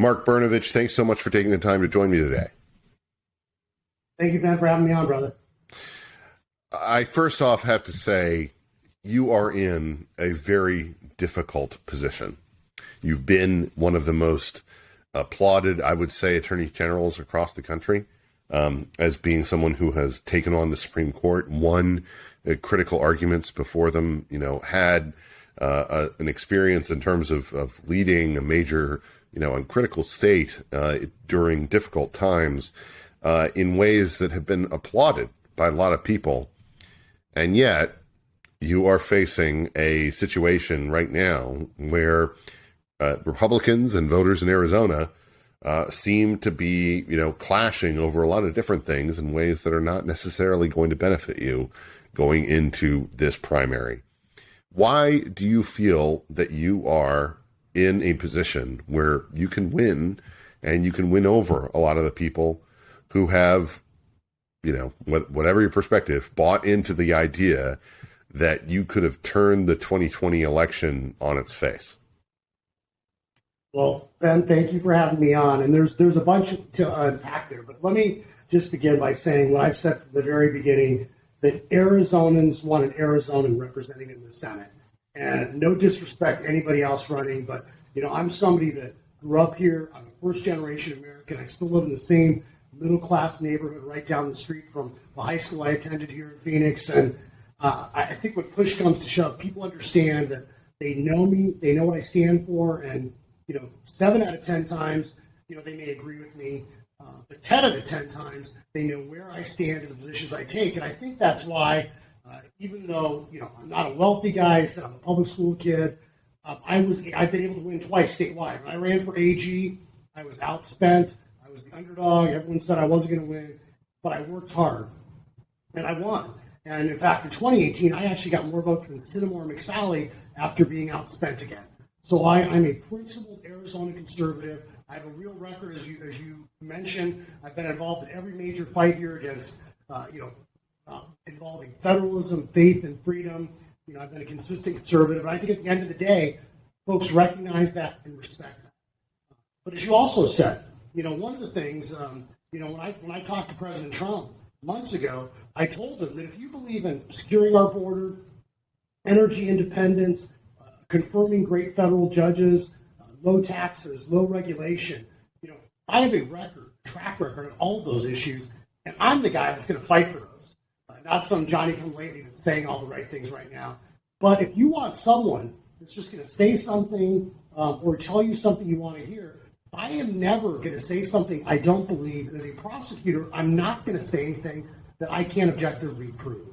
Mark Brnovich, thanks so much for taking the time to join me today. Thank you, Ben, for having me on, brother. I first off have to say you are in a very difficult position. You've been one of the most applauded, I would say, attorney generals across the country, as being someone who has taken on the Supreme Court, won critical arguments before them, had an experience in terms of leading a major, and critical state during difficult times in ways that have been applauded by a lot of people. And yet you are facing a situation right now where Republicans and voters in Arizona seem to be, clashing over a lot of different things in ways that are not necessarily going to benefit you going into this primary. Why do you feel that you are in a position where you can win and you can win over a lot of the people who have, whatever your perspective, bought into the idea that you could have turned the 2020 election on its face? Well, Ben, thank you for having me on. And there's a bunch to unpack there. But let me just begin by saying what I've said from the very beginning, that Arizonans want an Arizonan representing in the Senate. And no disrespect to anybody else running, but, I'm somebody that grew up here. I'm a first-generation American. I still live in the same middle-class neighborhood right down the street from the high school I attended here in Phoenix. And I think when push comes to shove, people understand that they know me, they know what I stand for, and 7 out of 10 times, they may agree with me, but 10 out of 10 times, they know where I stand and the positions I take. And I think that's why, even though, I'm not a wealthy guy, I said I'm a public school kid, I've been able to win twice statewide. When I ran for AG, I was outspent. I was the underdog. Everyone said I wasn't going to win, but I worked hard, and I won. And in fact, in 2018, I actually got more votes than Sinamore McSally after being outspent again. So I'm a principled Arizona conservative. I have a real record, as you mentioned. I've been involved in every major fight here against, involving federalism, faith, and freedom. I've been a consistent conservative. And I think at the end of the day, folks recognize that and respect that. But as you also said, one of the things, when I talked to President Trump months ago, I told him that if you believe in securing our border, energy independence, confirming great federal judges, low taxes, low regulation. I have a track record on all of those issues, and I'm the guy that's going to fight for those. Not some Johnny-come-lately that's saying all the right things right now. But if you want someone that's just going to say something or tell you something you want to hear, I am never going to say something I don't believe. As a prosecutor, I'm not going to say anything that I can't objectively prove.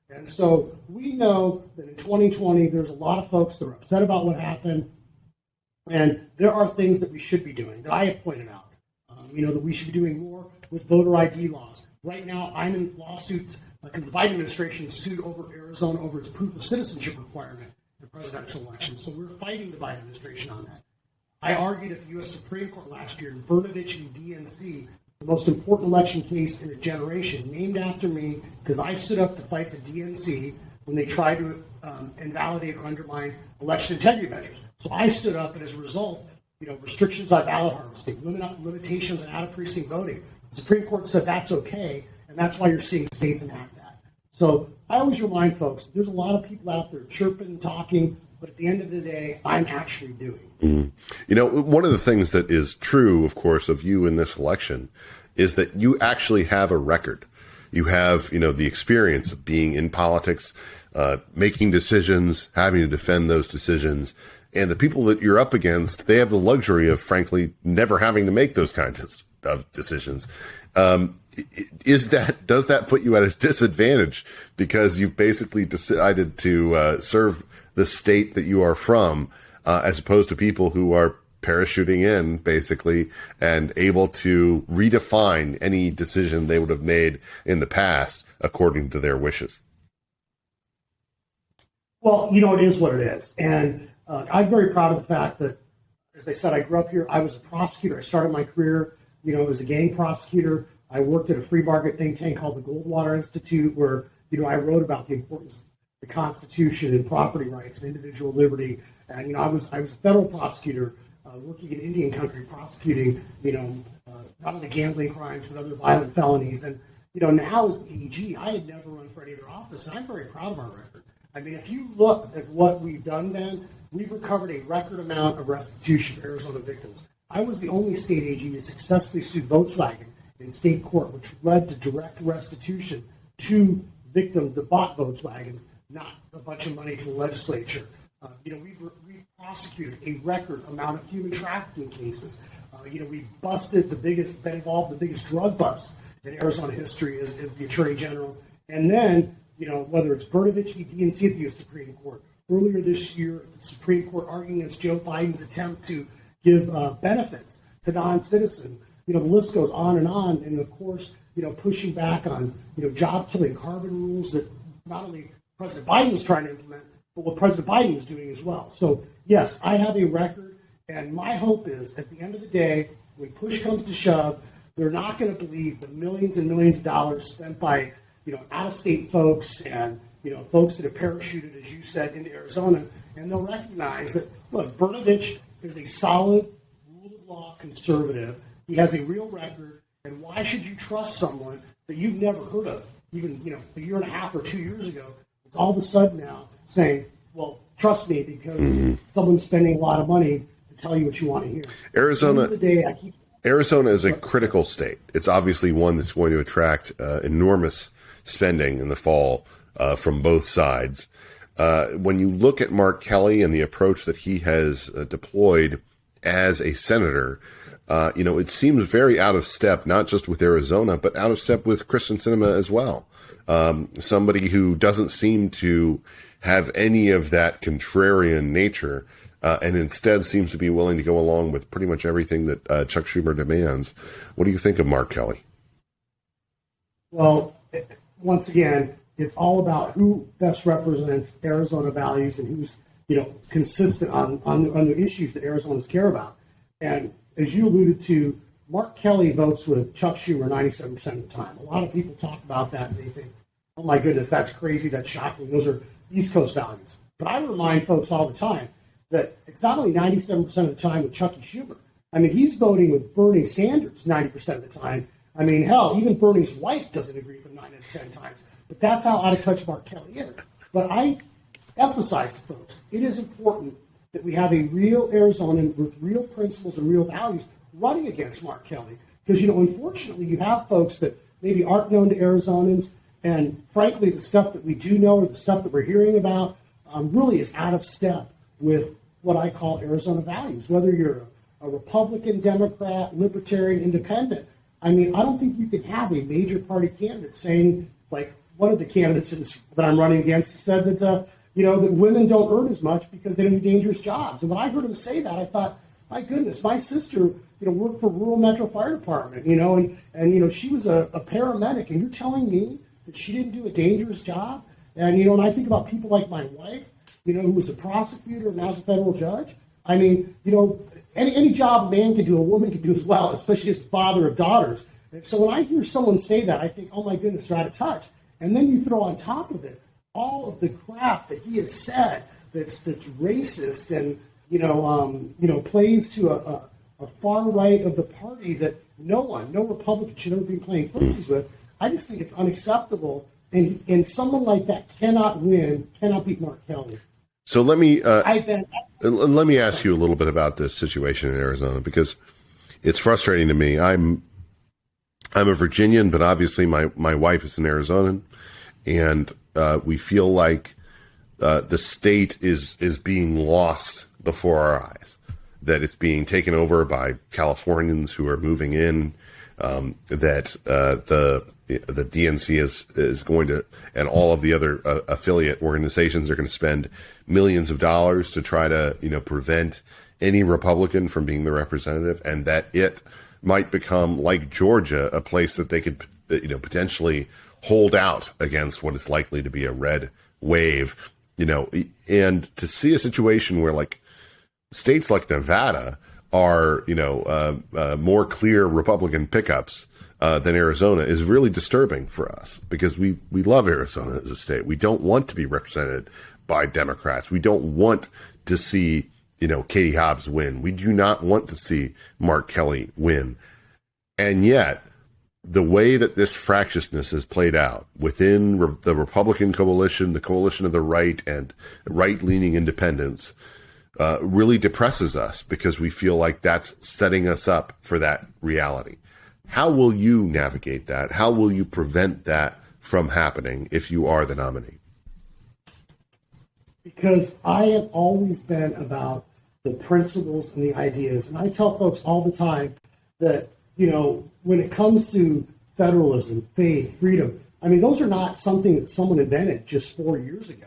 And so we know that in 2020, there's a lot of folks that are upset about what happened, and there are things that we should be doing that I have pointed out. That we should be doing more with voter ID laws. Right now, I'm in lawsuits because the Biden administration sued over Arizona over its proof of citizenship requirement in presidential elections. So we're fighting the Biden administration on that. I argued at the U.S. Supreme Court last year in Brnovich and DNC, the most important election case in a generation, named after me, because I stood up to fight the DNC when they tried to invalidate or undermine election integrity measures. So I stood up, and as a result, restrictions on ballot harvesting, limitations on out-of-precinct voting. The Supreme Court said that's okay, and that's why you're seeing states enact that. So I always remind folks, there's a lot of people out there chirping and talking, but at the end of the day, I'm actually doing. Mm-hmm. One of the things that is true, of course, of you in this election is that you actually have a record. You have, the experience of being in politics, making decisions, having to defend those decisions. And the people that you're up against, they have the luxury of, frankly, never having to make those kinds of decisions. Does that put you at a disadvantage because you've basically decided to serve the state that you are from, as opposed to people who are parachuting in, basically, and able to redefine any decision they would have made in the past according to their wishes? Well, it is what it is. And I'm very proud of the fact that, as I said, I grew up here. I was a prosecutor. I started my career, as a gang prosecutor. I worked at a free market think tank called the Goldwater Institute, where, I wrote about the importance of the Constitution and property rights and individual liberty. And, I was a federal prosecutor working in Indian country, prosecuting, not only gambling crimes, but other violent felonies. And, now as the AG, I had never run for any other office, and I'm very proud of our record. I mean, if you look at what we've done, Ben, we've recovered a record amount of restitution for Arizona victims. I was the only state AG to successfully sue Volkswagen in state court, which led to direct restitution to victims that bought Volkswagens, not a bunch of money to the legislature. We've prosecuted a record amount of human trafficking cases. We busted been involved in the biggest drug bust in Arizona history as the Attorney General. And then, whether it's Brnovich v. DNC at the U.S. Supreme Court, earlier this year, the Supreme Court arguing against Joe Biden's attempt to give benefits to non-citizens. The list goes on. And of course, pushing back on, job-killing carbon rules that not only President Biden was trying to implement, but what President Biden was doing as well. So, yes, I have a record, and my hope is, at the end of the day, when push comes to shove, they're not going to believe the millions and millions of dollars spent by, out-of-state folks and, folks that have parachuted, as you said, into Arizona, and they'll recognize that, look, Brnovich is a solid, rule-of-law conservative. He has a real record, and why should you trust someone that you've never heard of, even, a year and a half or 2 years ago? It's all of a sudden now saying, well, trust me because someone's spending a lot of money to tell you what you want to hear. Arizona is a critical state. It's obviously one that's going to attract enormous spending in the fall from both sides. When you look at Mark Kelly and the approach that he has deployed as a senator, it seems very out of step, not just with Arizona, but out of step with Christian Sinema as well. Somebody who doesn't seem to have any of that contrarian nature, and instead seems to be willing to go along with pretty much everything that Chuck Schumer demands. What do you think of Mark Kelly? Well, once again, it's all about who best represents Arizona values and who's, consistent on the issues that Arizonans care about. And as you alluded to, Mark Kelly votes with Chuck Schumer 97% of the time. A lot of people talk about that and they think, oh my goodness, that's crazy, that's shocking. Those are East Coast values. But I remind folks all the time that it's not only 97% of the time with Chucky Schumer. I mean, he's voting with Bernie Sanders 90% of the time. I mean, hell, even Bernie's wife doesn't agree with him 9 out of 10 times. But that's how out of touch Mark Kelly is. But I emphasize to folks, it is important that we have a real Arizonan with real principles and real values running against Mark Kelly. Because, unfortunately, you have folks that maybe aren't known to Arizonans, and frankly, the stuff that we do know or the stuff that we're hearing about really is out of step with what I call Arizona values, whether you're a Republican, Democrat, Libertarian, Independent. I mean, I don't think you can have a major party candidate saying, like one of the candidates that I'm running against said that, that women don't earn as much because they don't do dangerous jobs. And when I heard him say that, I thought, my goodness, my sister, worked for rural Metro Fire Department, and she was a paramedic, and you're telling me that she didn't do a dangerous job? And, and I think about people like my wife, who was a prosecutor and now is a federal judge. I mean, any job a man can do, a woman can do as well, especially as a father of daughters. And so when I hear someone say that, I think, oh my goodness, they're out of touch. And then you throw on top of it all of the crap that he has said that's racist and, plays to a far right of the party that no Republican should ever be playing footsies with. I just think it's unacceptable. And someone like that cannot beat Mark Kelly. So let me ask you a little bit about this situation in Arizona, because it's frustrating to me. I'm a Virginian, but obviously my wife is an Arizonan, and we feel like the state is being lost before our eyes, that it's being taken over by Californians who are moving in, that the DNC is going to, and all of the other affiliate organizations are going to spend millions of dollars to try to, prevent any Republican from being the representative, and that it might become, like Georgia, a place that they could, potentially hold out against what is likely to be a red wave, and to see a situation where, like, states like Nevada are, more clear Republican pickups than Arizona is really disturbing for us, because we love Arizona as a state. We don't want to be represented by Democrats. We don't want to see Katie Hobbs win. We do not want to see Mark Kelly win. And yet, the way that this fractiousness is played out within the Republican coalition, the coalition of the right and right-leaning independents, really depresses us because we feel like that's setting us up for that reality. How will you navigate that? How will you prevent that from happening if you are the nominee? Because I have always been about the principles and the ideas. And I tell folks all the time that, when it comes to federalism, faith, freedom, those are not something that someone invented just 4 years ago.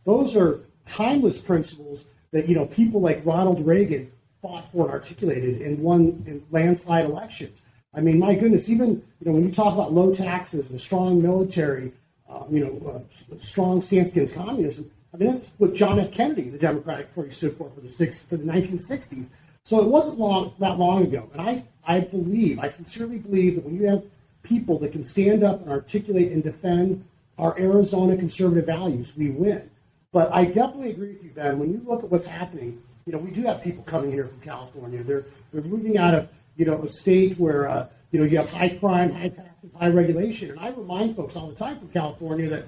Those are timeless principles that, people like Ronald Reagan fought for and articulated and won in landslide elections. My goodness, even, when you talk about low taxes and a strong military, strong stance against communism, that's what John F. Kennedy, the Democratic Party, stood for the 1960s. So it wasn't that long ago. And I sincerely believe that when you have people that can stand up and articulate and defend our Arizona conservative values, we win. But I definitely agree with you, Ben. When you look at what's happening, we do have people coming here from California. They're moving out of, a state where, you have high crime, high taxes, high regulation. And I remind folks all the time from California that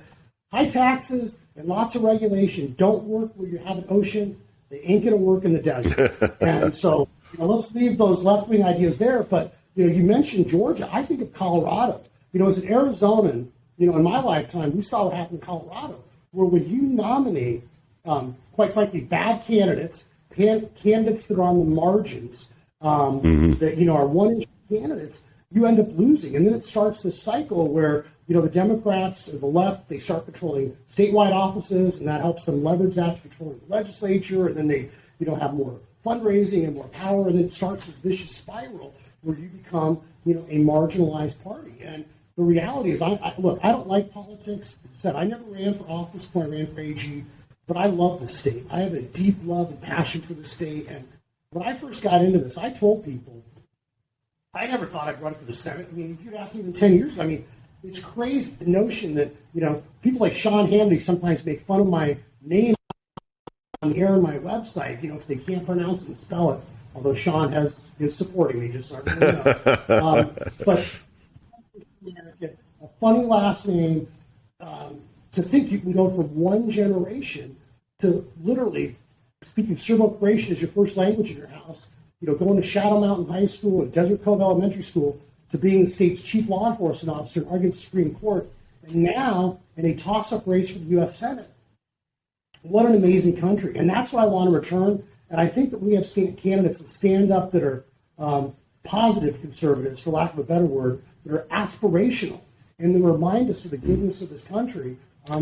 high taxes and lots of regulation don't work where you have an ocean. They ain't going to work in the desert. And so, let's leave those left-wing ideas there. But, you mentioned Georgia. I think of Colorado. As an Arizonan, in my lifetime, we saw what happened in Colorado, where when you nominate, quite frankly, bad candidates, candidates that are on the margins, that, are one-inch candidates, you end up losing. And then it starts this cycle where, the Democrats or the left, they start controlling statewide offices, and that helps them leverage that to control the legislature, and then they, have more fundraising and more power, and then it starts this vicious spiral where you become, a marginalized party. And the reality is, look, I don't like politics. As I said, I never ran for office before I ran for AG, but I love the state. I have a deep love and passion for the state. And when I first got into this, I told people, I never thought I'd run for the Senate. If you'd asked me even 10 years ago, it's crazy, the notion that, people like Sean Hannity sometimes make fun of my name on the air on my website, because they can't pronounce it and spell it, although Sean is supporting me, just so everybody knows. But a funny last name, to think you can go from one generation to literally speaking Serbo-Croatian as your first language in your house, going to Shadow Mountain High School and Desert Cove Elementary School, to being the state's chief law enforcement officer and arguing the Supreme Court, and now in a toss-up race for the U.S. Senate. What an amazing country. And that's what I want to return. And I think that we have candidates that stand up that are positive conservatives, for lack of a better word, that are aspirational, and they remind us of the goodness of this country.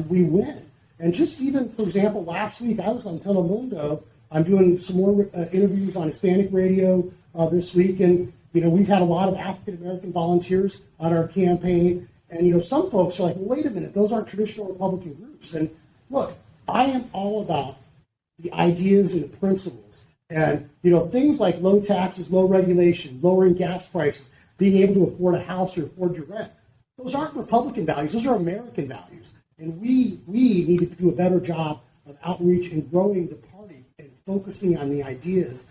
We win. And just even, for example, last week I was on Telemundo. I'm doing some more interviews on Hispanic radio this week, and we've had a lot of African-American volunteers on our campaign. And, some folks are like, well, wait a minute, those aren't traditional Republican groups. And look, I am all about the ideas and the principles. And, things like low taxes, low regulation, lowering gas prices, being able to afford a house or afford your rent. Those aren't Republican values. Those are American values. And we need to do a better job of outreach and growing the party and focusing on the ideas.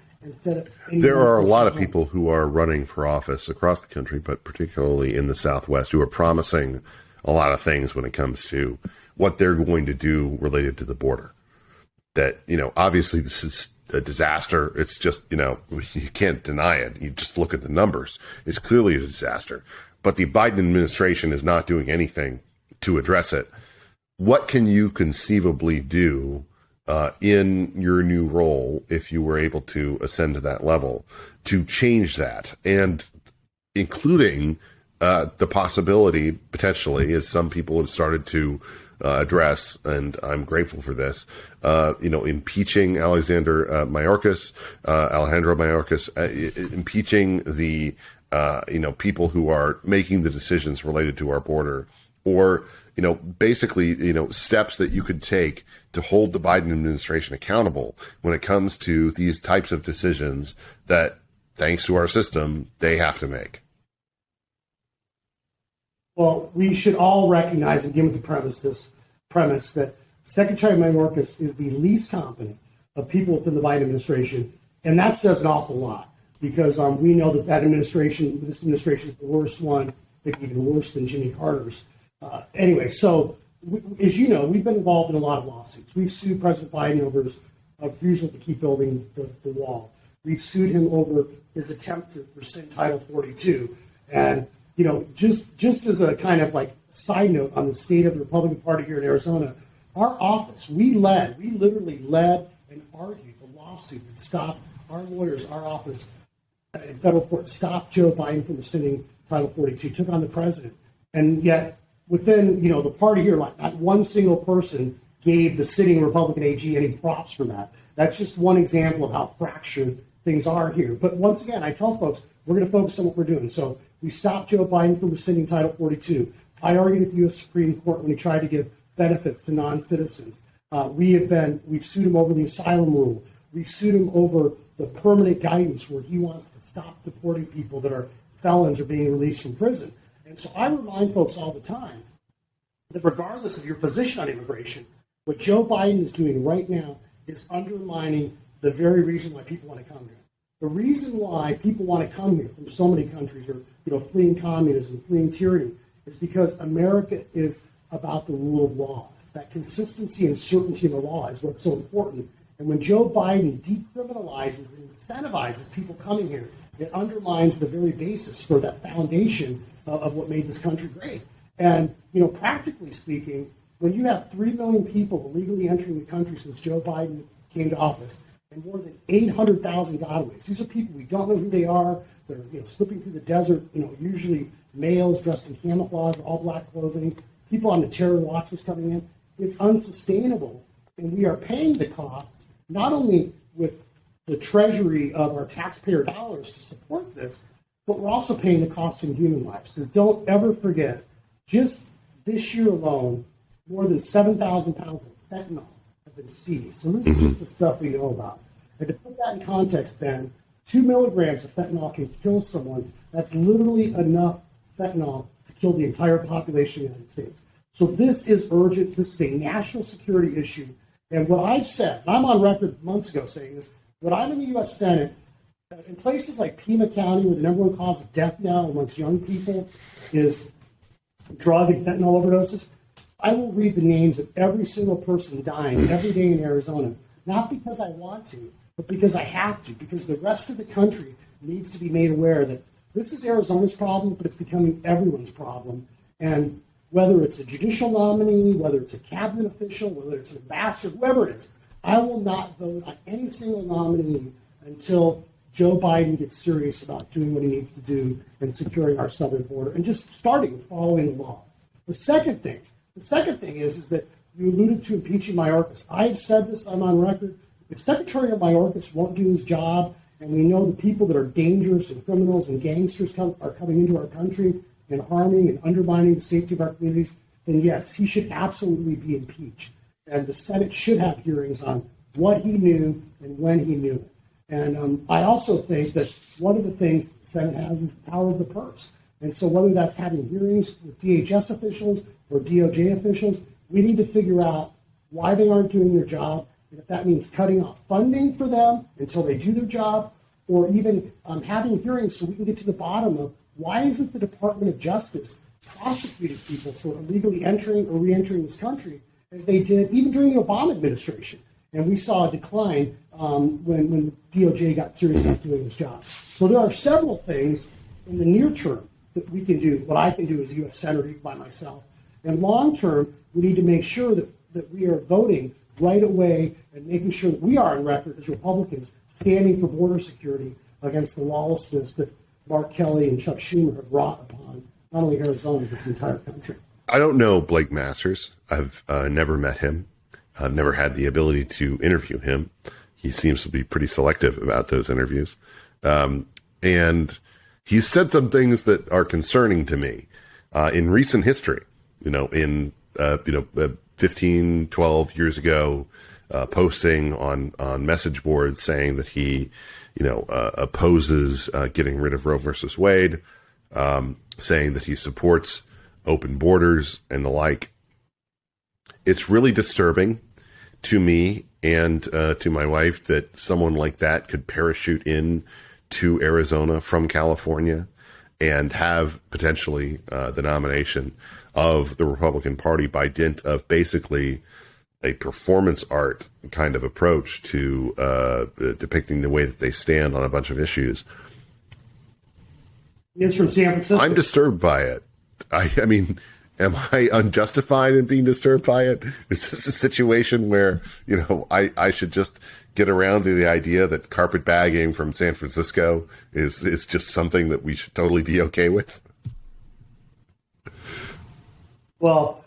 There are a lot of people who are running for office across the country, but particularly in the Southwest, who are promising a lot of things when it comes to what they're going to do related to the border. That, obviously this is a disaster. It's just, you can't deny it. You just look at the numbers. It's clearly a disaster. But the Biden administration is not doing anything to address it. What can you conceivably do in your new role, if you were able to ascend to that level, to change that, and including the possibility, potentially, as some people have started to address, and I'm grateful for this, impeaching Alejandro Mayorkas, impeaching the people who are making the decisions related to our border, or basically, steps that you could take to hold the Biden administration accountable when it comes to these types of decisions that, thanks to our system, they have to make. Well, we should all recognize and begin with the premise that Secretary Mayorkas is the least competent, of people within the Biden administration. And that says an awful lot, because we know that this administration is the worst one, maybe even worse than Jimmy Carter's. Anyway, so as you know, we've been involved in a lot of lawsuits. We've sued President Biden over his refusal to keep building the wall. We've sued him over his attempt to rescind Title 42. And, just as a kind of like side note on the state of the Republican Party here in Arizona, our office, we literally led and argued the lawsuit that stopped our lawyers, our office in federal court, stopped Joe Biden from rescinding Title 42, took on the president. And yet within, the party here, like not one single person gave the sitting Republican AG any props for that. That's just one example of how fractured things are here. But once again, I tell folks, we're going to focus on what we're doing. So we stopped Joe Biden from rescinding Title 42. I argued at the U.S. Supreme Court when he tried to give benefits to non-citizens. We've sued him over the asylum rule. We've sued him over the permanent guidance where he wants to stop deporting people that are felons or being released from prison. And so I remind folks all the time that regardless of your position on immigration, what Joe Biden is doing right now is undermining the very reason why people want to come here. The reason why people want to come here from so many countries, or fleeing communism, fleeing tyranny, is because America is about the rule of law. That consistency and certainty in the law is what's so important. And when Joe Biden decriminalizes and incentivizes people coming here, it undermines the very basis for that foundation of what made this country great. And, practically speaking, when you have 3 million people illegally entering the country since Joe Biden came to office, and more than 800,000 gotaways, these are people we don't know who they are. They're slipping through the desert, usually males dressed in camouflage, all black clothing, people on the terror watches coming in. It's unsustainable, and we are paying the cost, not only with the treasury of our taxpayer dollars to support this, but we're also paying the cost in human lives. Because don't ever forget, just this year alone, more than 7,000 pounds of fentanyl have been seized. So this is just the stuff we know about. And to put that in context, Ben, 2 milligrams of fentanyl can kill someone. That's literally enough fentanyl to kill the entire population of the United States. So this is urgent. This is a national security issue. And what I've said, and I'm on record months ago saying this, when I'm in the U.S. Senate, in places like Pima County, where the number one cause of death now amongst young people is drug and fentanyl overdoses, I will read the names of every single person dying every day in Arizona, not because I want to, but because I have to, because the rest of the country needs to be made aware that this is Arizona's problem, but it's becoming everyone's problem. And whether it's a judicial nominee, whether it's a cabinet official, whether it's an ambassador, whoever it is, I will not vote on any single nominee until Joe Biden gets serious about doing what he needs to do and securing our southern border and just starting with following the law. The second thing is that you alluded to impeaching Mayorkas. I've said this, I'm on record. If Secretary Mayorkas won't do his job, and we know the people that are dangerous and criminals and gangsters are coming into our country and harming and undermining the safety of our communities, then yes, he should absolutely be impeached. And the Senate should have hearings on what he knew and when he knew it. And I also think that one of the things the Senate has is the power of the purse. And so whether that's having hearings with DHS officials or DOJ officials, we need to figure out why they aren't doing their job, and if that means cutting off funding for them until they do their job, or even having hearings so we can get to the bottom of why isn't the Department of Justice prosecuting people for illegally entering or re-entering this country as they did even during the Obama administration. And we saw a decline when the DOJ got serious about doing its job. So there are several things in the near term that we can do, what I can do as a U.S. Senator by myself. And long term, we need to make sure that we are voting right away and making sure that we are on record as Republicans standing for border security against the lawlessness that Mark Kelly and Chuck Schumer have wrought upon not only Arizona, but the entire country. I don't know Blake Masters. I've never met him. I've never had the ability to interview him. He seems to be pretty selective about those interviews. And he's said some things that are concerning to me in recent history, 15, 12 years ago, posting on message boards saying that he, opposes getting rid of Roe versus Wade, saying that he supports open borders and the like. It's really disturbing to me, and to my wife that someone like that could parachute in to Arizona from California and have potentially the nomination of the Republican Party by dint of basically a performance art kind of approach to depicting the way that they stand on a bunch of issues. He's from San Francisco. I'm disturbed by it. I mean, am I unjustified in being disturbed by it? Is this a situation where, I should just get around to the idea that carpetbagging from San Francisco is just something that we should totally be okay with? Well,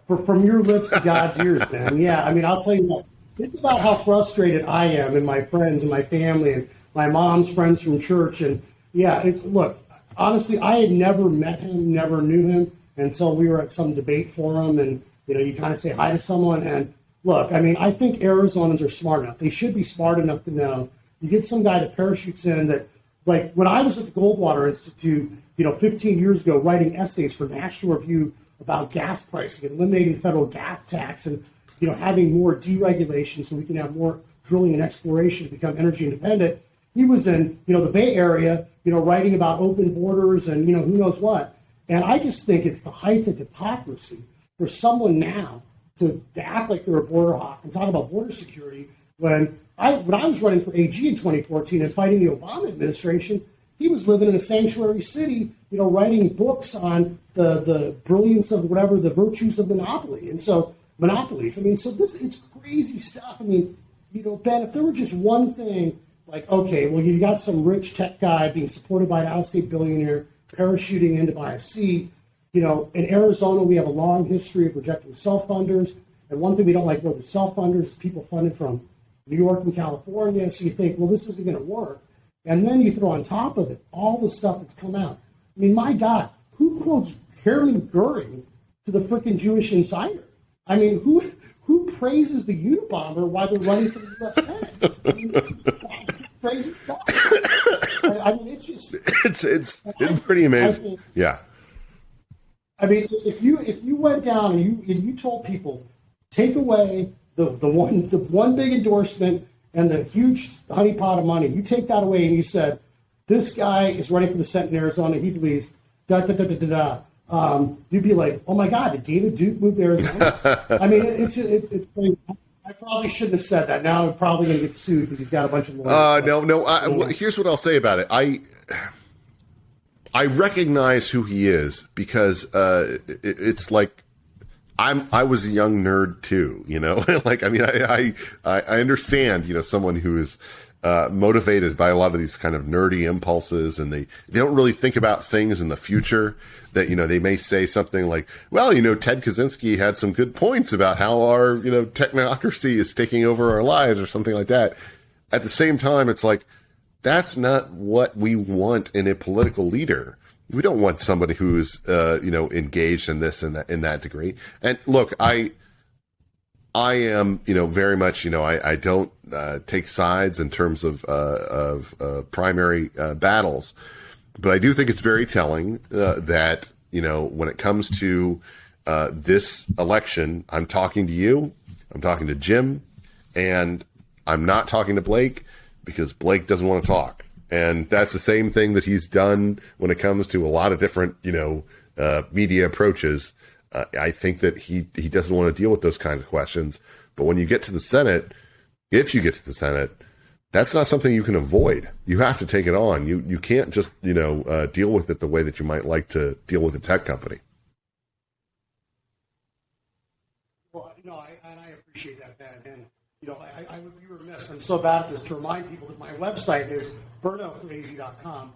from your lips to God's ears, man. Yeah, I mean, I'll tell you what. Think about how frustrated I am, and my friends and my family and my mom's friends from church. And yeah, look, honestly, I had never met him, never knew him until we were at some debate forum, and you kind of say hi to someone. And look, I mean, I think Arizonans are smart enough. They should be smart enough to know. You get some guy that parachutes in that, like when I was at the Goldwater Institute, 15 years ago, writing essays for National Review about gas pricing, eliminating federal gas tax, and having more deregulation so we can have more drilling and exploration to become energy independent. He was in the Bay Area, writing about open borders and who knows what. And I just think it's the height of hypocrisy for someone now to act like they're a border hawk and talk about border security when I was running for AG in 2014 and fighting the Obama administration. He was living in a sanctuary city, writing books on the brilliance of whatever, the virtues of monopoly. And so monopolies, I mean, so it's crazy stuff. I mean, Ben, if there were just one thing, like, okay, well, you got some rich tech guy being supported by an out-of-state billionaire parachuting in to buy a seat. In Arizona, we have a long history of rejecting self-funders. And one thing we don't like about the self-funders is people funded from New York and California. So you think, well, this isn't going to work. And then you throw on top of it all the stuff that's come out. I mean, my God, who quotes Hermann Goering to the frickin' Jewish Insider? I mean, who praises the Unabomber while they're running for the U.S. Senate? I mean, it's crazy stuff. I mean, it's just it's pretty amazing. Yeah. I mean, if you went down and you told people take away the one big endorsement and the huge honeypot of money, you take that away and you said, this guy is running for the Senate in Arizona, he believes, you'd be like, oh my God, did David Duke move to Arizona? I mean, it's pretty, I probably shouldn't have said that. Now I'm probably going to get sued because he's got a bunch of lawyers. Well, here's what I'll say about it. I recognize who he is because it's like, I was a young nerd too, like, I mean, I understand, someone who is motivated by a lot of these kind of nerdy impulses, and they don't really think about things in the future that, they may say something like, well, Ted Kaczynski had some good points about how our, technocracy is taking over our lives or something like that. At the same time, it's like, that's not what we want in a political leader. We don't want somebody who's, engaged in this and that, in that degree. And look, I am, very much, I don't take sides in terms of primary battles, but I do think it's very telling that, when it comes to this election, I'm talking to you, I'm talking to Jim, and I'm not talking to Blake because Blake doesn't want to talk. And that's the same thing that he's done when it comes to a lot of different, media approaches. I think that he doesn't want to deal with those kinds of questions. But when you get to the Senate, if you get to the Senate, that's not something you can avoid. You have to take it on. You can't just, deal with it the way that you might like to deal with a tech company. Well, I appreciate that, Ben. And, I would be remiss. I'm so bad at this to remind people that my website is Brnoforaz.com,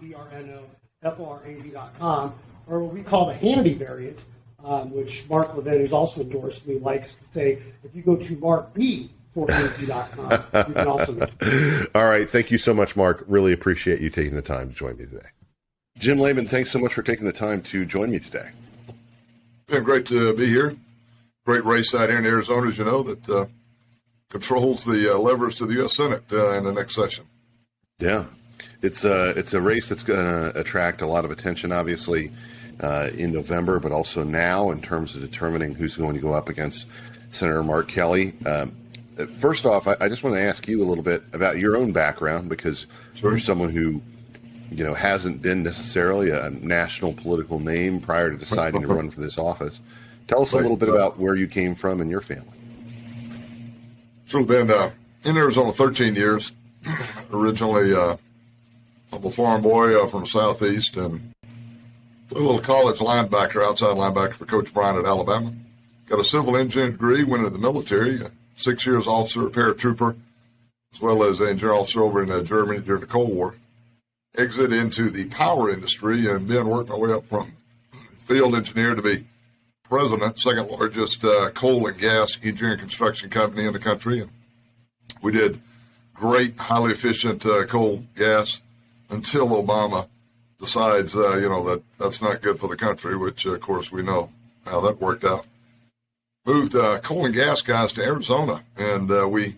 BRNOFORAZ.com, or what we call the Hannity variant, which Mark Levin, who's also endorsed me, likes to say, if you go to markb4az.com, you can also get it. All right. Thank you so much, Mark. Really appreciate you taking the time to join me today. Jim Lamon, thanks so much for taking the time to join me today. Been great to be here. Great race out here in Arizona, as you know, that controls the levers to the U.S. Senate in the next session. Yeah. It's a race that's going to attract a lot of attention, obviously, in November, but also now in terms of determining who's going to go up against Senator Mark Kelly. First off, I just want to ask you a little bit about your own background, because you're someone who, hasn't been necessarily a national political name prior to deciding to run for this office. Tell us a little bit about where you came from and your family. Sure, been in Arizona 13 years. Originally, I'm a farm boy from the Southeast, and a little college linebacker, outside linebacker for Coach Bryant at Alabama. Got a civil engineering degree, went into the military, 6 years officer, paratrooper, as well as engineer officer over in Germany during the Cold War. Exited into the power industry and been working my way up from field engineer to be president, second largest coal and gas engineering construction company in the country. And we did great, highly efficient coal gas until Obama decides, that that's not good for the country, which, of course, we know how that worked out. Moved coal and gas guys to Arizona, and we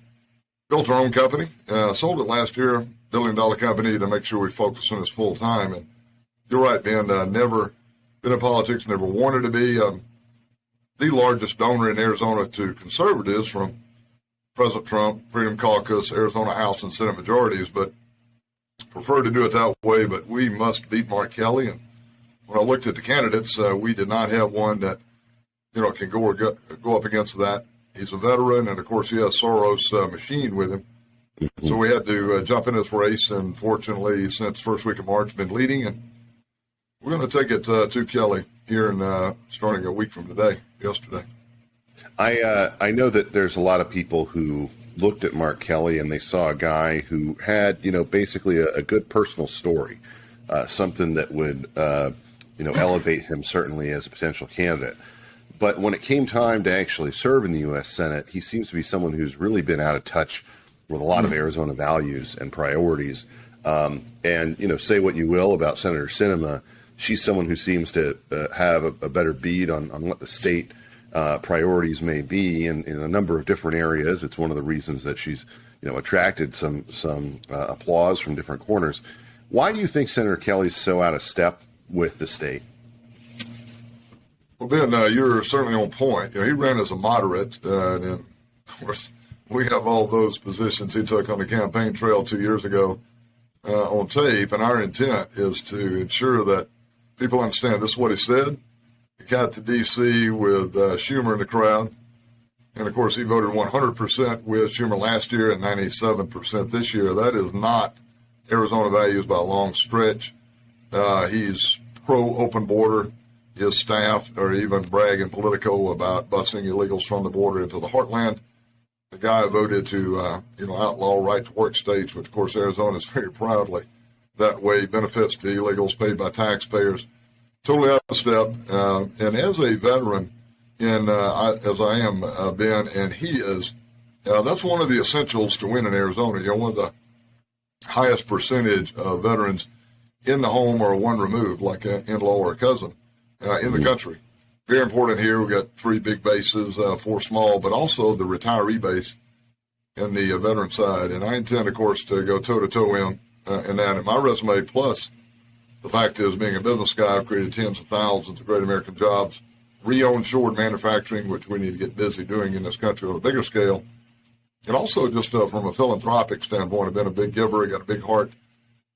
built our own company. Sold it last year, $1 billion company, to make sure we focus on this full time. And you're right, Ben, never been in politics, never wanted to be. The largest donor in Arizona to conservatives, from President Trump, Freedom Caucus, Arizona House and Senate majorities, but prefer to do it that way. But we must beat Mark Kelly. And when I looked at the candidates, we did not have one that can go up against that. He's a veteran, and of course he has Soros machine with him. So we had to jump in this race, and fortunately, since first week of March, been leading, and we're going to take it to Kelly here in starting a week from yesterday. I know that there's a lot of people who looked at Mark Kelly and they saw a guy who had, basically a good personal story, something that would, elevate him certainly as a potential candidate. But when it came time to actually serve in the U.S. Senate, he seems to be someone who's really been out of touch with a lot of Arizona values and priorities. And, say what you will about Senator Sinema, she's someone who seems to have a better bead on what the state priorities may be in a number of different areas. It's one of the reasons that she's, attracted some applause from different corners. Why do you think Senator Kelly's so out of step with the state? Well, Ben, you're certainly on point. He ran as a moderate, and then, of course, we have all those positions he took on the campaign trail 2 years ago on tape, and our intent is to ensure that people understand this is what he said. He got to D.C. with Schumer in the crowd, and, of course, he voted 100% with Schumer last year and 97% this year. That is not Arizona values by a long stretch. He's pro-open border. His staff are even bragging Politico about busing illegals from the border into the heartland. The guy voted to, outlaw right-to-work states, which, of course, Arizona is very proudly that way. Benefits to illegals paid by taxpayers. Totally out of step. And as a veteran, as I am, Ben, and he is, that's one of the essentials to win in Arizona. One of the highest percentage of veterans in the home or one removed, like an in-law or a cousin, in the country. Very important here. We've got 3 big bases, 4 small, but also the retiree base and the veteran side. And I intend, of course, to go toe-to-toe in that. And my resume, plus the fact is, being a business guy, I've created tens of thousands of great American jobs, re-onshored manufacturing, which we need to get busy doing in this country on a bigger scale. And also just from a philanthropic standpoint, I've been a big giver. I got a big heart.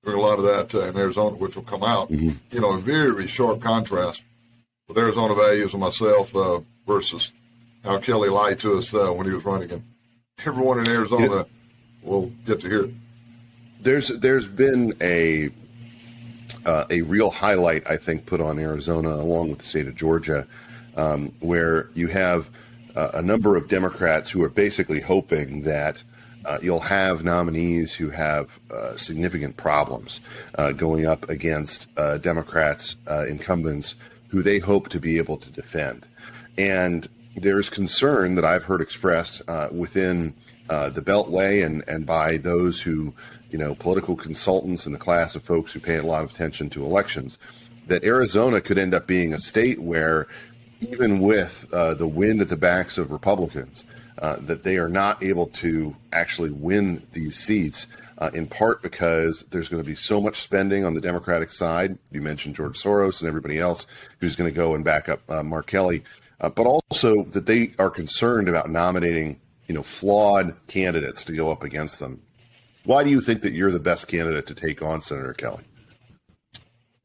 Doing a lot of that in Arizona, which will come out. A very sharp contrast with Arizona values and myself versus how Kelly lied to us when he was running. And everyone in Arizona will get to hear it. There's been a real highlight, I think, put on Arizona along with the state of Georgia, where you have a number of Democrats who are basically hoping that you'll have nominees who have significant problems going up against Democrats, incumbents, who they hope to be able to defend. And there's concern that I've heard expressed within the Beltway and by those who, political consultants and the class of folks who pay a lot of attention to elections, that Arizona could end up being a state where, even with the wind at the backs of Republicans, that they are not able to actually win these seats, in part because there's going to be so much spending on the Democratic side. You mentioned George Soros and everybody else who's going to go and back up Mark Kelly, but also that they are concerned about nominating flawed candidates to go up against them. Why do you think that you're the best candidate to take on Senator Kelly?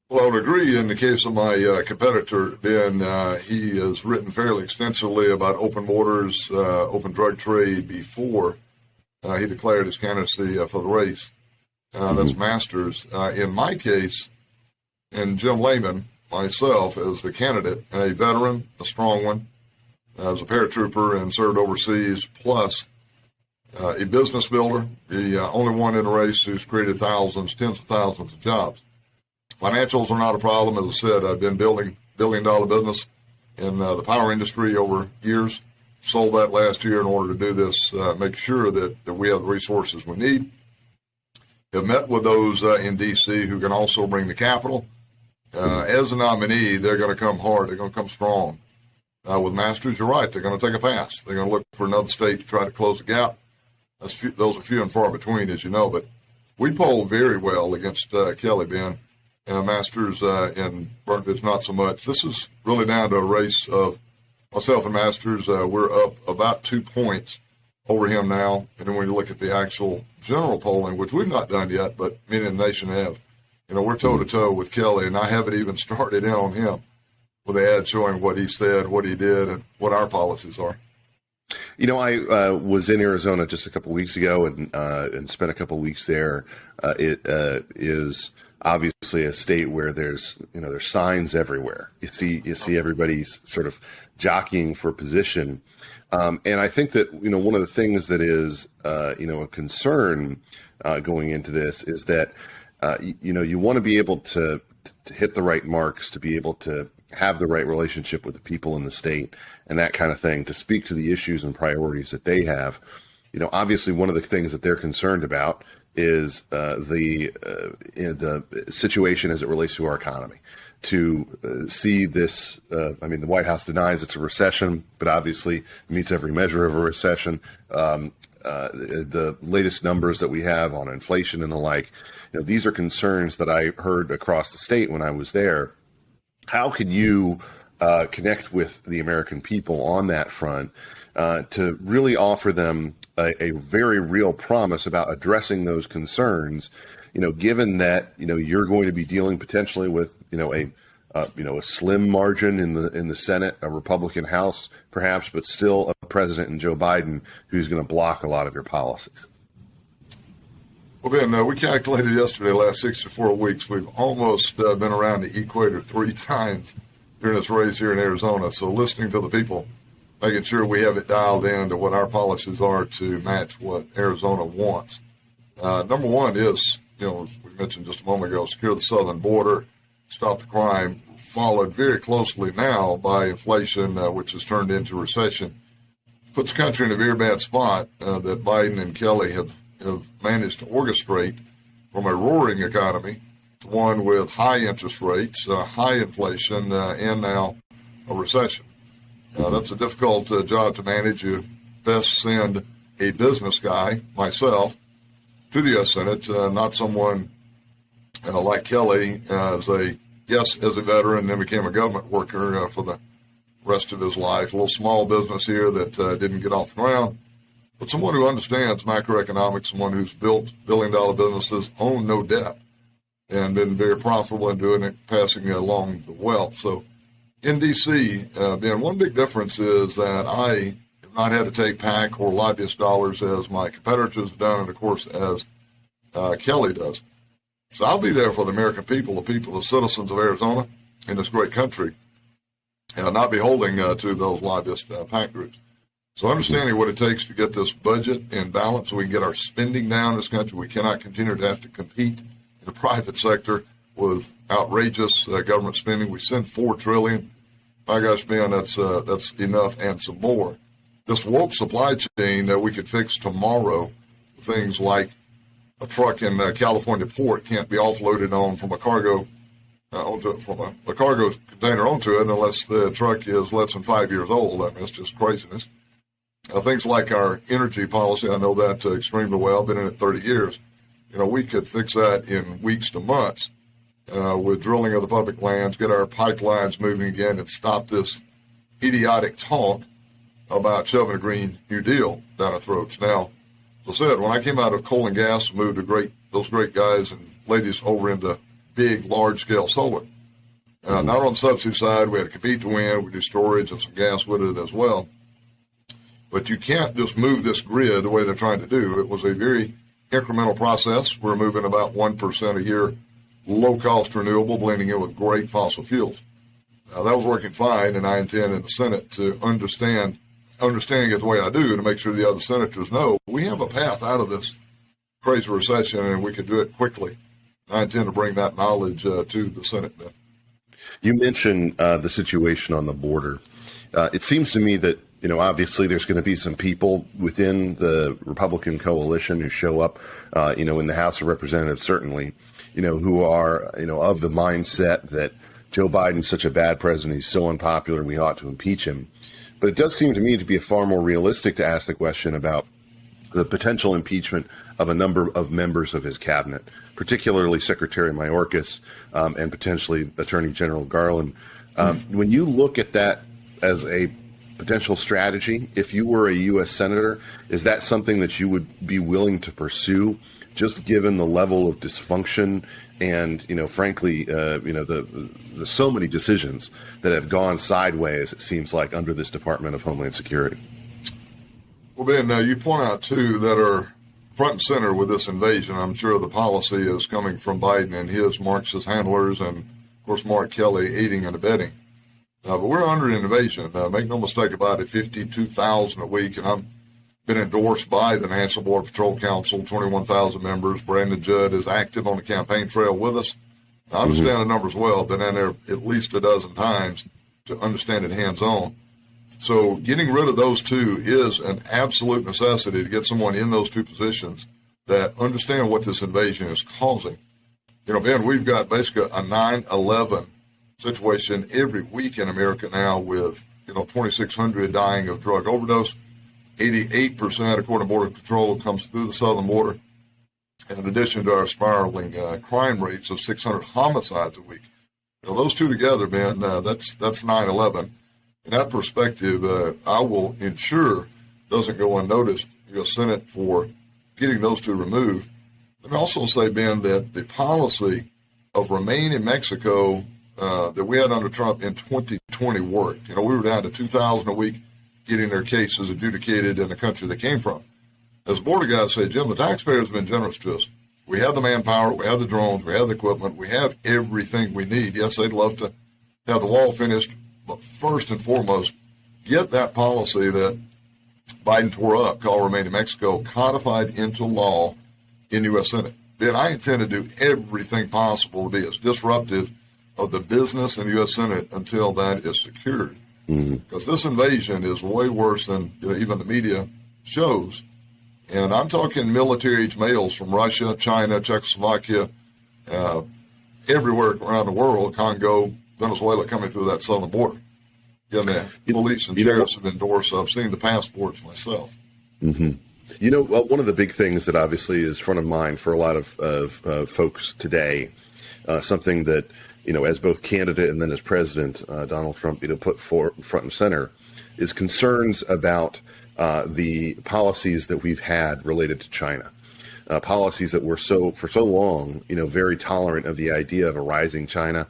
Well, I would agree in the case of my competitor, Ben. He has written fairly extensively about open borders, open drug trade before he declared his candidacy for the race. That's Masters. In my case, and Jim Lamon, myself, as the candidate, a veteran, a strong one, as a paratrooper and served overseas, plus a business builder, the only one in the race who's created thousands, tens of thousands of jobs. Financials are not a problem. As I said, I've been building billion-dollar business in the power industry over years. Sold that last year in order to do this, make sure that we have the resources we need. Have met with those in D.C. who can also bring the capital. As a nominee, they're going to come hard. They're going to come strong. With Masters, you're right. They're going to take a pass. They're going to look for another state to try to close the gap. Those are few and far between, as you know. But we polled very well against Kelly, Ben. Masters and Brnovich, not so much. This is really down to a race of myself and Masters. We're up about 2 points over him now. And then when you look at the actual general polling, which we've not done yet, but many in the nation have, we're toe-to-toe with Kelly, and I haven't even started in on him with the ad showing what he said, what he did, and what our policies are. I was in Arizona just a couple of weeks ago and spent a couple of weeks there. It is obviously a state where there's signs everywhere. You see everybody's sort of jockeying for position. And I think that, one of the things that is, a concern going into this is that, you want to be able to hit the right marks, to be able to have the right relationship with the people in the state and that kind of thing, to speak to the issues and priorities that they have. Obviously one of the things that they're concerned about is the situation as it relates to our economy. To see this, the White House denies it's a recession, but obviously meets every measure of a recession. The latest numbers that we have on inflation and the like, these are concerns that I heard across the state when I was there. How can you connect with the American people on that front to really offer them a very real promise about addressing those concerns, given that, you're going to be dealing potentially with, a slim margin in the Senate, a Republican House perhaps, but still a president in Joe Biden who's going to block a lot of your policies? Well, Ben, we calculated yesterday, last 6 to 4 weeks, we've almost been around the equator 3 times during this race here in Arizona. So listening to the people, making sure we have it dialed in to what our policies are to match what Arizona wants. Number one is, as we mentioned just a moment ago, secure the southern border, stop the crime, followed very closely now by inflation, which has turned into recession. Puts the country in a very bad spot that Biden and Kelly have managed to orchestrate from a roaring economy to one with high interest rates, high inflation, and now a recession. That's a difficult job to manage. You best send a business guy, myself, to the U.S. Senate, not someone like Kelly as a veteran, then became a government worker for the rest of his life. A little small business here that didn't get off the ground. But someone who understands macroeconomics, someone who's built billion-dollar businesses, owned no debt, and been very profitable in doing it, passing along the wealth. So in D.C., Ben, one big difference is that I have not had to take PAC or lobbyist dollars as my competitors have done, and, of course, as Kelly does. So I'll be there for the American people, the citizens of Arizona in this great country, and not beholding to those lobbyist PAC groups. So understanding what it takes to get this budget in balance so we can get our spending down in this country. We cannot continue to have to compete in the private sector with outrageous government spending. We send $4 trillion. My gosh, man, that's enough and some more. This woke supply chain that we could fix tomorrow, things like a truck in California port can't be offloaded on from a cargo a cargo container onto it unless the truck is less than 5 years old. I mean, it's just craziness. Things like our energy policy, I know that extremely well. Been in it 30 years. We could fix that in weeks to months with drilling of the public lands, get our pipelines moving again, and stop this idiotic talk about shoving a Green New Deal down our throats. Now, as I said, when I came out of coal and gas, moved those great guys and ladies over into big, large-scale solar. Not on the subsidy side, we had to compete to win. We do storage and some gas with it as well. But you can't just move this grid the way they're trying to do. It was a very incremental process. We're moving about 1% a year, low-cost renewable, blending in with great fossil fuels. Now, that was working fine, and I intend in the Senate to understanding it the way I do, to make sure the other senators know we have a path out of this crazy recession, and we can do it quickly. I intend to bring that knowledge to the Senate. You mentioned the situation on the border. It seems to me that, obviously there's going to be some people within the Republican coalition who show up, in the House of Representatives, certainly, who are, of the mindset that Joe Biden's such a bad president, he's so unpopular, we ought to impeach him. But it does seem to me to be far more realistic to ask the question about the potential impeachment of a number of members of his cabinet, particularly Secretary Mayorkas and potentially Attorney General Garland. When you look at that as a potential strategy, if you were a U.S. Senator, is that something that you would be willing to pursue, just given the level of dysfunction and, frankly, the so many decisions that have gone sideways, it seems like, under this Department of Homeland Security? Well, Ben, you point out, too, that are front and center with this invasion. I'm sure the policy is coming from Biden and his Marxist handlers and, of course, Mark Kelly aiding and abetting. But we're under an invasion. Make no mistake about it, 52,000 a week. And I've been endorsed by the National Border Patrol Council, 21,000 members. Brandon Judd is active on the campaign trail with us. I understand the numbers well, been in there at least a dozen times to understand it hands-on. So getting rid of those two is an absolute necessity to get someone in those two positions that understand what this invasion is causing. Ben, we've got basically a 9/11 situation every week in America now with, 2,600 dying of drug overdose. 88%, according to Border Patrol, comes through the southern border. In addition to our spiraling crime rates of 600 homicides a week. Those two together, man, that's 9/11. In that perspective, I will ensure doesn't go unnoticed, U.S. Senate, for getting those two removed. Let me also say, Ben, that the policy of remain in Mexico that we had under Trump in 2020 worked. We were down to 2,000 a week getting their cases adjudicated in the country they came from. As border guys say, Jim, the taxpayers have been generous to us. We have the manpower, we have the drones, we have the equipment, we have everything we need. Yes, they'd love to have the wall finished, but first and foremost, get that policy that Biden tore up, called Remain in Mexico, codified into law in U.S. Senate. Ben, I intend to do everything possible to be as disruptive of the business in U.S. Senate until that is secured. Because this invasion is way worse than even the media shows. And I'm talking military-age males from Russia, China, Czechoslovakia, everywhere around the world, Congo, Venezuela, coming through that southern border. Yeah, the police and sheriffs have endorsed. I've seen the passports myself. One of the big things that obviously is front of mind for a lot of folks today, something that, as both candidate and then as president, Donald Trump, put front and center, is concerns about the policies that we've had related to China. Policies that were for so long, very tolerant of the idea of a rising China,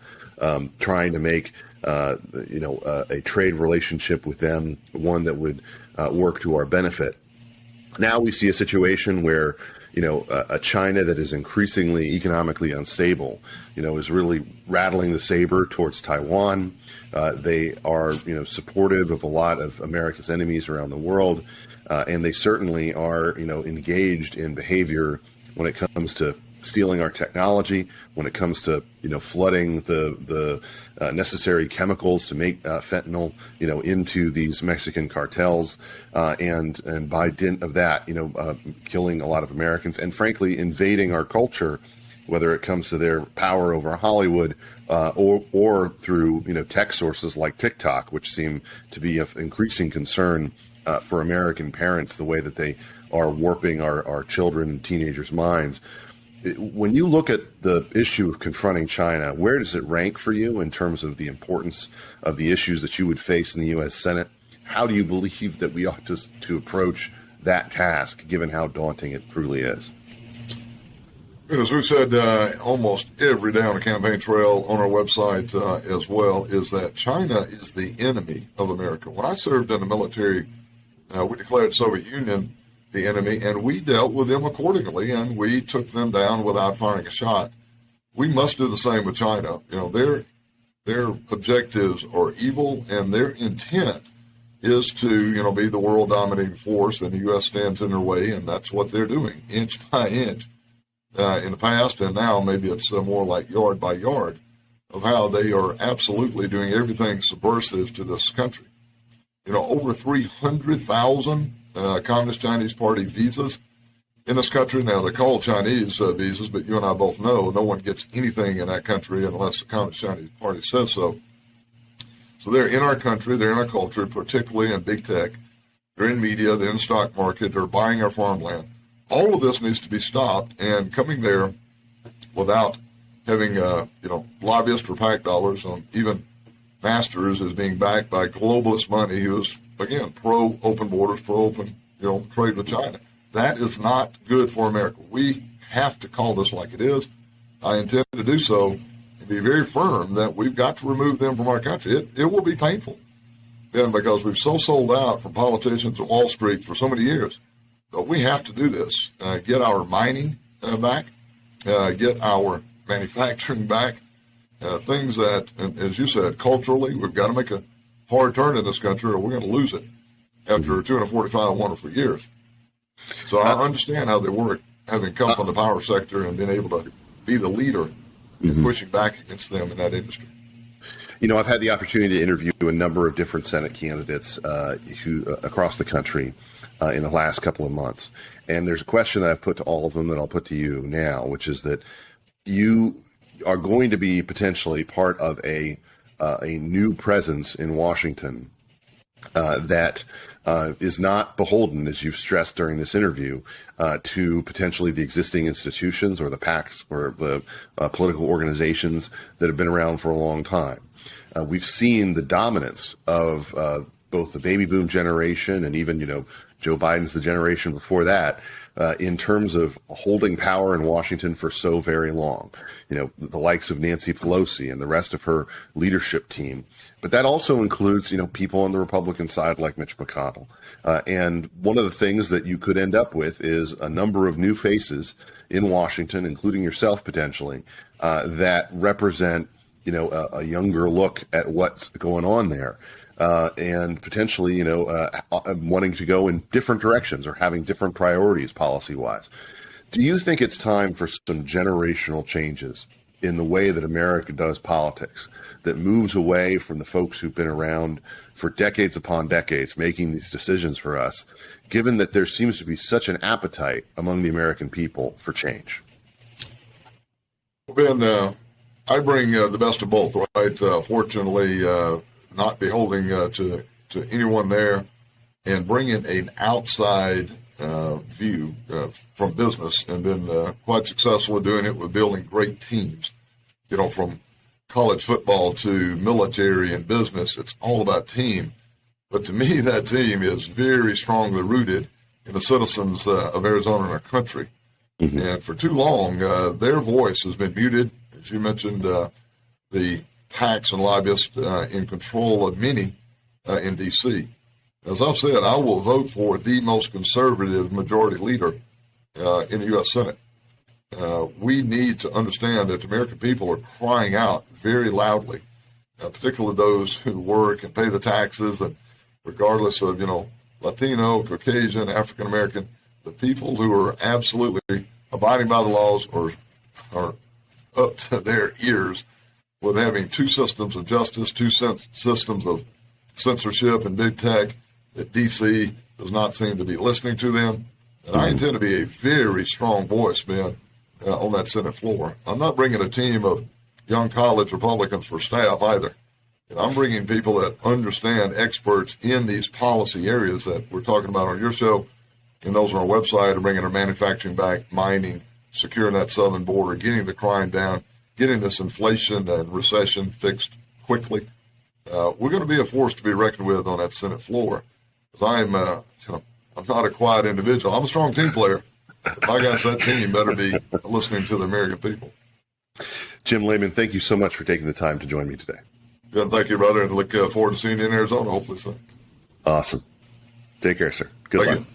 trying to make, a trade relationship with them, one that would work to our benefit. Now we see a situation where, a China that is increasingly economically unstable, is really rattling the saber towards Taiwan. They are, supportive of a lot of America's enemies around the world. And they certainly are, engaged in behavior when it comes to stealing our technology, when it comes to, flooding the necessary chemicals to make fentanyl, into these Mexican cartels, and by dint of that, killing a lot of Americans and frankly invading our culture, whether it comes to their power over Hollywood, or through, tech sources like TikTok, which seem to be of increasing concern for American parents, the way that they are warping our children and teenagers' minds. When you look at the issue of confronting China, where does it rank for you in terms of the importance of the issues that you would face in the U.S. Senate? how do you believe that we ought to approach that task, given how daunting it truly is? As we said almost every day on the campaign trail on our website as well, is that China is the enemy of America. When I served in the military, we declared Soviet Union the enemy, and we dealt with them accordingly, and we took them down without firing a shot. We must do the same with China. Their objectives are evil, and their intent is to, be the world dominating force, and the U.S. stands in their way, and that's what they're doing, inch by inch. In the past, and now maybe it's more like yard by yard, of how they are absolutely doing everything subversive to this country. Over 300,000 Communist Chinese Party visas in this country. Now, they're called Chinese visas, but you and I both know no one gets anything in that country unless the Communist Chinese Party says so. So they're in our country, they're in our culture, particularly in big tech. They're in media, they're in the stock market, they're buying our farmland. All of this needs to be stopped, and coming there without having, lobbyists or PAC dollars on even Masters is being backed by globalist money who is, again, pro-open borders, pro-open, trade with China. That is not good for America. We have to call this like it is. I intend to do so and be very firm that we've got to remove them from our country. It will be painful, and because we've so sold out from politicians at Wall Street for so many years. But we have to do this, get our mining back, get our manufacturing back, things that, as you said, culturally, we've got to make a hard turn in this country or we're going to lose it after 245 wonderful years. So I understand how they work, having come from the power sector and being able to be the leader in pushing back against them in that industry. I've had the opportunity to interview a number of different Senate candidates who across the country in the last couple of months. And there's a question that I've put to all of them that I'll put to you now, which is that you are going to be potentially part of a new presence in Washington that is not beholden, as you've stressed during this interview, to potentially the existing institutions or the PACs or the political organizations that have been around for a long time. We've seen the dominance of both the baby boom generation and even, Joe Biden's the generation before that, in terms of holding power in Washington for so very long. The likes of Nancy Pelosi and the rest of her leadership team. But that also includes, people on the Republican side like Mitch McConnell. And one of the things that you could end up with is a number of new faces in Washington, including yourself potentially, that represent, a younger look at what's going on there. And potentially, wanting to go in different directions or having different priorities policy-wise. Do you think it's time for some generational changes in the way that America does politics that moves away from the folks who've been around for decades upon decades making these decisions for us, given that there seems to be such an appetite among the American people for change? Ben, I bring the best of both, right? Fortunately, not beholding to anyone there, and bringing an outside view from business, and been quite successful at doing it with building great teams. From college football to military and business, it's all about team. But to me, that team is very strongly rooted in the citizens of Arizona and our country. Mm-hmm. And for too long, their voice has been muted. As you mentioned, the PACs and lobbyists in control of many in D.C. As I've said, I will vote for the most conservative majority leader in the U.S. Senate. We need to understand that the American people are crying out very loudly, particularly those who work and pay the taxes, and regardless of, Latino, Caucasian, African American, the people who are absolutely abiding by the laws are up to their ears with having two systems of justice, two systems of censorship and big tech, that D.C. does not seem to be listening to them. And I intend to be a very strong voice, Ben, on that Senate floor. I'm not bringing a team of young college Republicans for staff either. And I'm bringing people that understand, experts in these policy areas that we're talking about on your show, and those on our website, are bringing our manufacturing back, mining, securing that southern border, getting the crime down, getting this inflation and recession fixed quickly, we're going to be a force to be reckoned with on that Senate floor. Because I'm not a quiet individual. I'm a strong team player. My guys, that team better be listening to the American people. Jim Lamon, thank you so much for taking the time to join me today. Yeah, thank you, brother, and look forward to seeing you in Arizona hopefully soon. Awesome. Take care, sir. Good Thank luck. you.